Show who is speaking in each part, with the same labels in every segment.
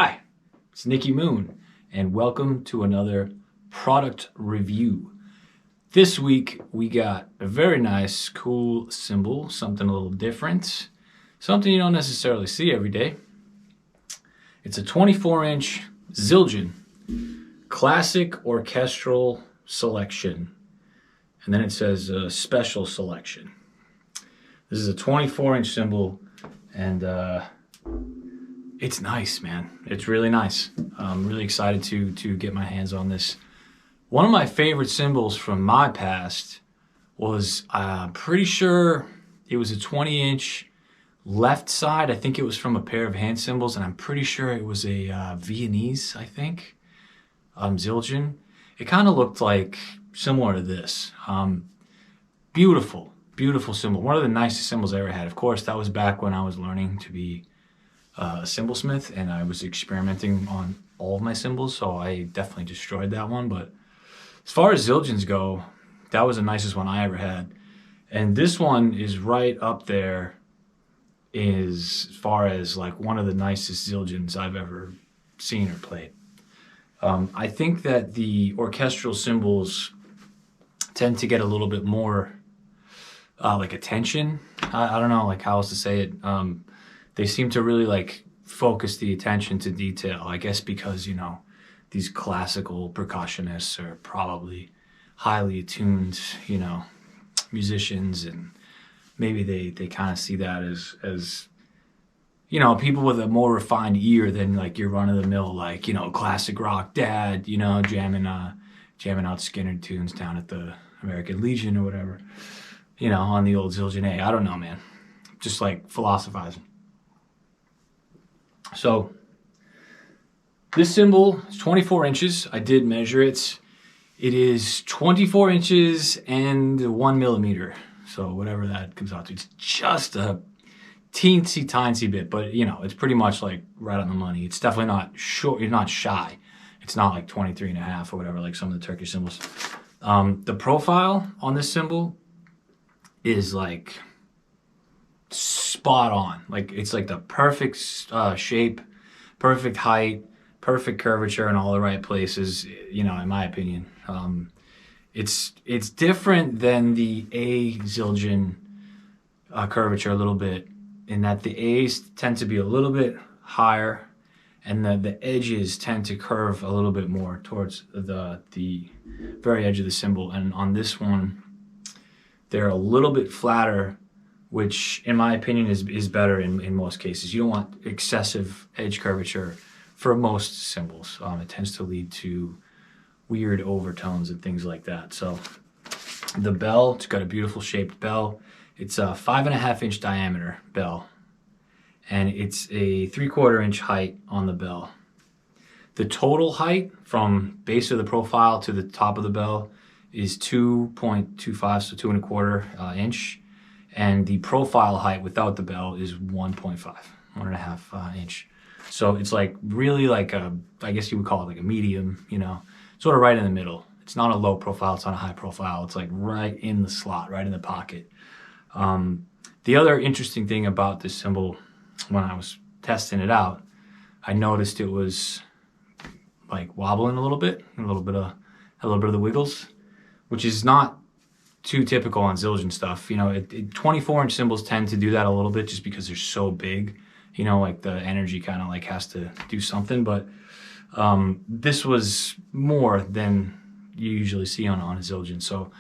Speaker 1: Hi, it's NickyMoon, and welcome to another product review. This week we got a very nice, cool cymbal, something a little different, something you don't necessarily see every day. It's a 24-inch Zildjian Classic Orchestral Selection, and then it says Special Selection. This is a 24-inch cymbal, and it's nice, man. It's really nice. I'm really excited to get my hands on this. One of my favorite cymbals from my past was, pretty sure it was a 20-inch left side. I think it was from a pair of hand cymbals, and I'm pretty sure it was a Viennese, I think, Zildjian. It kind of looked like similar to this. Beautiful, beautiful cymbal. One of the nicest cymbals I ever had. Of course, that was back when I was learning to be a cymbalsmith, and I was experimenting on all of my cymbals, so I definitely destroyed that one. But as far as Zildjians go, that was the nicest one I ever had. And this one is right up there as far as like one of the nicest Zildjians I've ever seen or played. I think that the orchestral cymbals tend to get a little bit more like attention. I don't know like how else to say it. They seem to really like focus the attention to detail, I guess because, you know, these classical percussionists are probably highly attuned, you know, musicians, and maybe they kind of see that as, you know, people with a more refined ear than like your run-of-the-mill, like, you know, classic rock dad, you know, jamming out Skinner tunes down at the American Legion or whatever, you know, on the old Zildjian A. I don't know, man. Just like philosophizing. So this cymbal is 24 inches. I did measure it. It is 24 inches and 1 millimeter. So whatever that comes out to. It's just a teensy bit, but you know, it's pretty much like right on the money. It's definitely not short. It's not shy. It's not like 23 and a half or whatever, like some of the Turkish cymbals. The profile on this cymbal is like spot on. Like it's like the perfect shape, perfect height, perfect curvature in all the right places, you know, in my opinion. It's different than the A Zildjian curvature a little bit, in that the A's tend to be a little bit higher and the edges tend to curve a little bit more towards the very edge of the cymbal. And on this one, they're a little bit flatter, which in my opinion is better in most cases. You don't want excessive edge curvature for most cymbals. It tends to lead to weird overtones and things like that. So the bell, it's got a beautiful shaped bell. It's a 5.5 inch diameter bell, and it's a 3/4 inch height on the bell. The total height from base of the profile to the top of the bell is 2.25, so 2.25 inch. And the profile height without the bell is 1.5 inch. So it's like really like a, I guess you would call it like a medium, you know, sort of right in the middle. It's not a low profile, it's not a high profile. It's like right in the slot, right in the pocket. The other interesting thing about this cymbal, when I was testing it out, I noticed it was like wobbling a little bit, a little bit of the wiggles, which is not too typical on Zildjian stuff. You know, 24-inch cymbals tend to do that a little bit just because they're so big. You know, like the energy kind of like has to do something. But this was more than you usually see on a Zildjian. So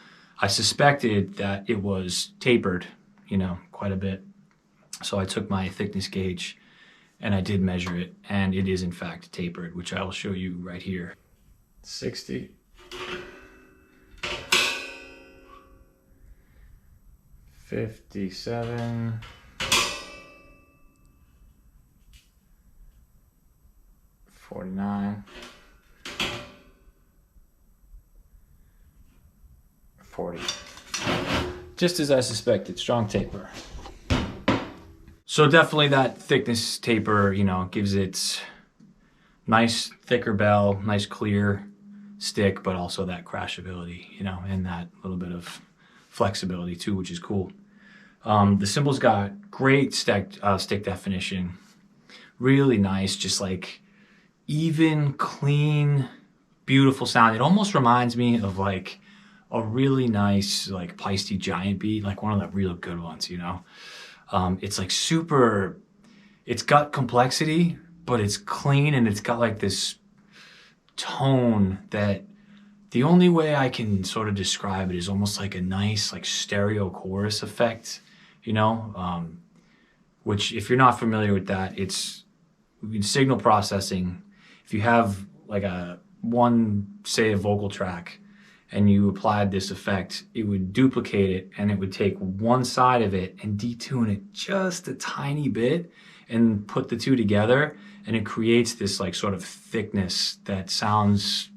Speaker 1: I suspected that it was tapered, you know, quite a bit. So I took my thickness gauge and I did measure it, and it is in fact tapered, which I will show you right here. 60. 57, 49, 40. Just as I suspected, strong taper. So definitely that thickness taper, you know, gives it nice thicker bell, nice clear stick, but also that crashability, you know, and that little bit of flexibility too, which is cool. The cymbal's got great stick definition, really nice, just like even, clean, beautiful sound. It almost reminds me of like a really nice like Peisty Giant beat, like one of the real good ones, you know? It's like super, it's got complexity, but it's clean, and it's got like this tone that the only way I can sort of describe it is almost like a nice like stereo chorus effect, you know? Which if you're not familiar with that, it's in signal processing. If you have like say a vocal track and you applied this effect, it would duplicate it, and it would take one side of it and detune it just a tiny bit and put the two together, and it creates this like sort of thickness that sounds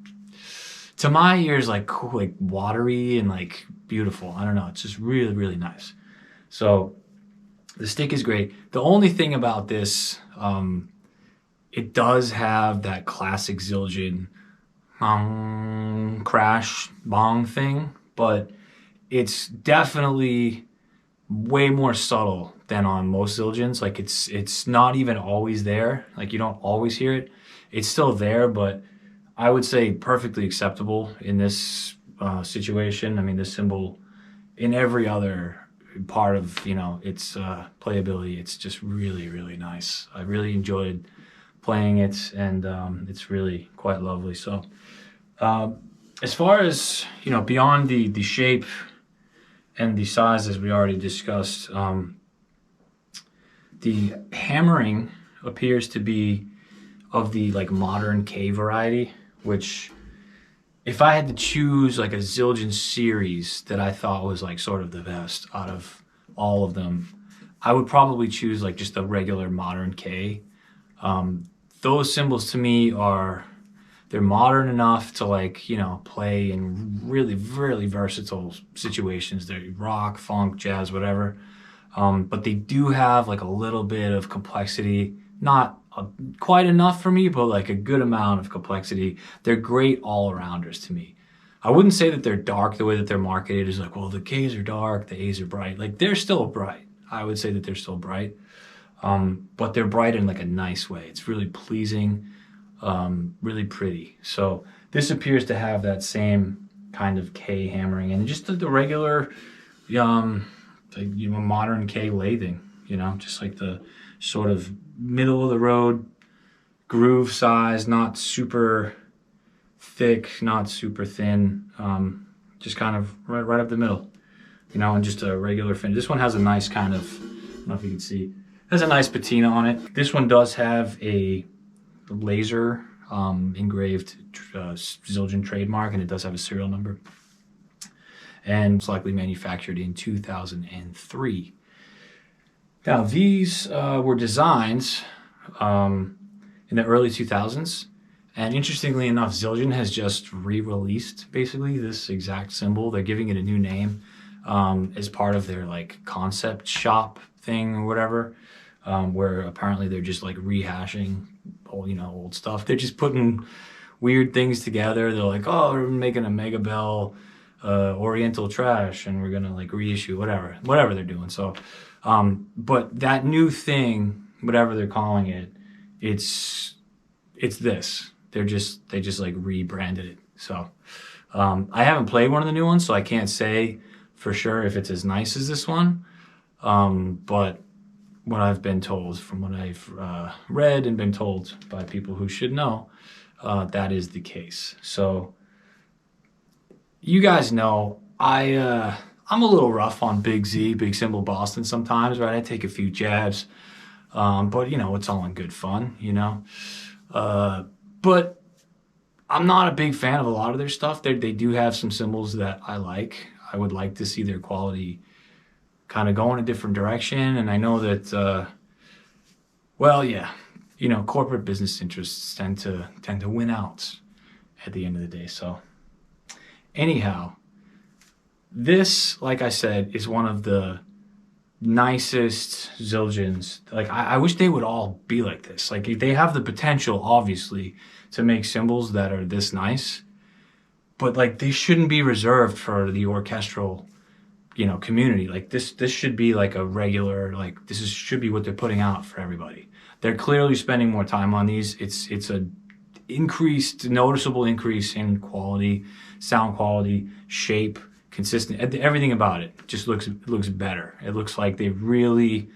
Speaker 1: to my ears like cool, like watery and like beautiful. I don't know, it's just really, really nice. So the stick is great. The only thing about this, it does have that classic Zildjian crash bong thing, but it's definitely way more subtle than on most Zildjians. Like it's not even always there. Like you don't always hear it. It's still there, but I would say perfectly acceptable in this situation. I mean, this cymbal in every other part of, you know, its playability, it's just really, really nice. I really enjoyed playing it, and it's really quite lovely. So as far as, you know, beyond the shape and the size, as we already discussed, the hammering appears to be of the like modern K variety, which if I had to choose like a Zildjian series that I thought was like sort of the best out of all of them, I would probably choose like just the regular modern K. Those cymbals to me they're modern enough to like, you know, play in really, really versatile situations. They're rock, funk, jazz, whatever. But they do have like a little bit of complexity, not quite enough for me, but like a good amount of complexity. They're great all-arounders to me. I wouldn't say that they're dark. The way that they're marketed is like, well, the Ks are dark, the As are bright. Like they're still bright. I would say that they're still bright. But they're bright in like a nice way. It's really pleasing, really pretty. So this appears to have that same kind of K hammering and just the regular, like, you know, modern K lathing, you know, just like the sort of middle of the road groove size, not super thick, not super thin, just kind of right up the middle, you know, and just a regular finish. This one has a nice kind of, I don't know if you can see, has a nice patina on it. This one does have a laser engraved Zildjian trademark, and it does have a serial number, and it's likely manufactured in 2003. Now these were designs in the early 2000s, and interestingly enough, Zildjian has just re-released basically this exact cymbal. They're giving it a new name as part of their like concept shop thing or whatever, where apparently they're just like rehashing old stuff. They're just putting weird things together. They're like, oh, we're making a Mega Bell Oriental Trash, and we're gonna like reissue whatever they're doing. So but that new thing, whatever they're calling it, it's this. They just like rebranded it. So I haven't played one of the new ones, so I can't say for sure if it's as nice as this one. But what I've been told, from what I've read and been told by people who should know, that is the case. So you guys know I'm a little rough on Big Z, Big Cymbal Boston sometimes, right? I take a few jabs, but you know, it's all in good fun, you know? But I'm not a big fan of a lot of their stuff. They do have some cymbals that I like. I would like to see their quality kind of go in a different direction. And I know that, well, yeah, you know, corporate business interests tend to win out at the end of the day. So anyhow, this, like I said, is one of the nicest Zildjians. Like, I wish they would all be like this. Like, they have the potential, obviously, to make cymbals that are this nice, but like they shouldn't be reserved for the orchestral, you know, community. Like this should be like a regular, like should be what they're putting out for everybody. They're clearly spending more time on these. It's a noticeable increase in quality, sound quality, shape, consistent, everything about it just looks better. It looks like they really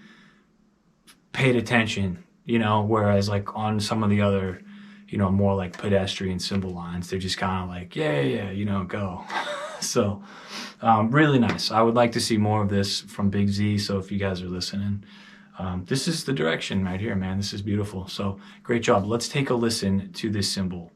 Speaker 1: paid attention, you know, whereas like on some of the other, you know, more like pedestrian cymbal lines, they're just kind of like, yeah, you know, go. So really nice. I would like to see more of this from Big Z. So if you guys are listening, this is the direction right here, man. This is beautiful. So great job. Let's take a listen to this cymbal.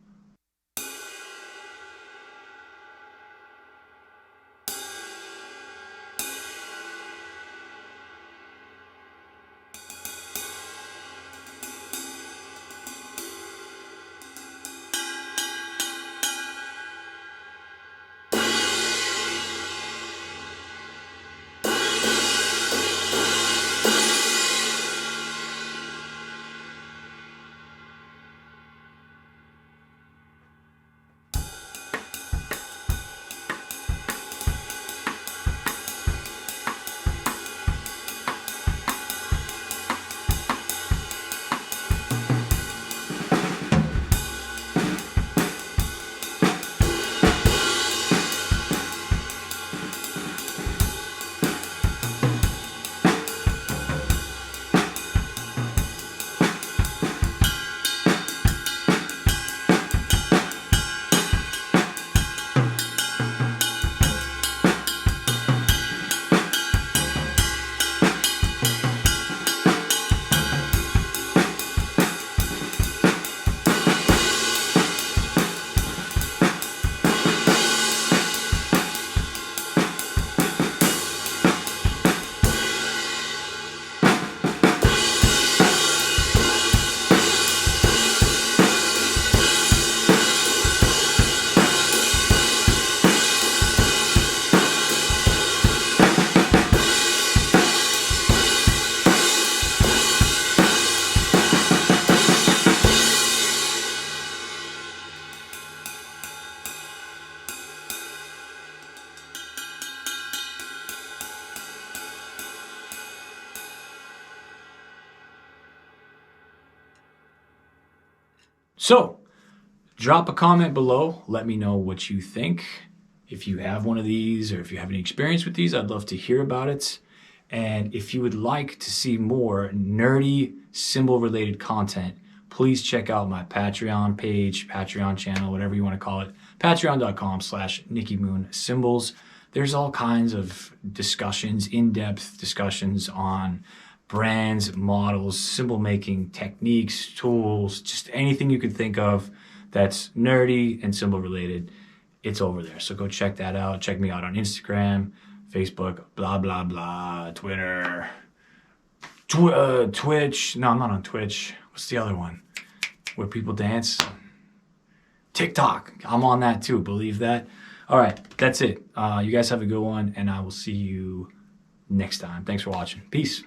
Speaker 1: So drop a comment below. Let me know what you think. If you have one of these or if you have any experience with these, I'd love to hear about it. And if you would like to see more nerdy cymbal related content, please check out my Patreon page, Patreon channel, whatever you want to call it, patreon.com/NickyMoon Cymbals. There's all kinds of discussions, in-depth discussions on brands, models, cymbal making techniques, tools, just anything you could think of that's nerdy and cymbal related. It's over there. So go check that out. Check me out on Instagram, Facebook, blah, blah, blah, Twitter, Twitch. No, I'm not on Twitch. What's the other one? Where people dance? TikTok. I'm on that too. Believe that. All right. That's it. You guys have a good one, and I will see you next time. Thanks for watching. Peace.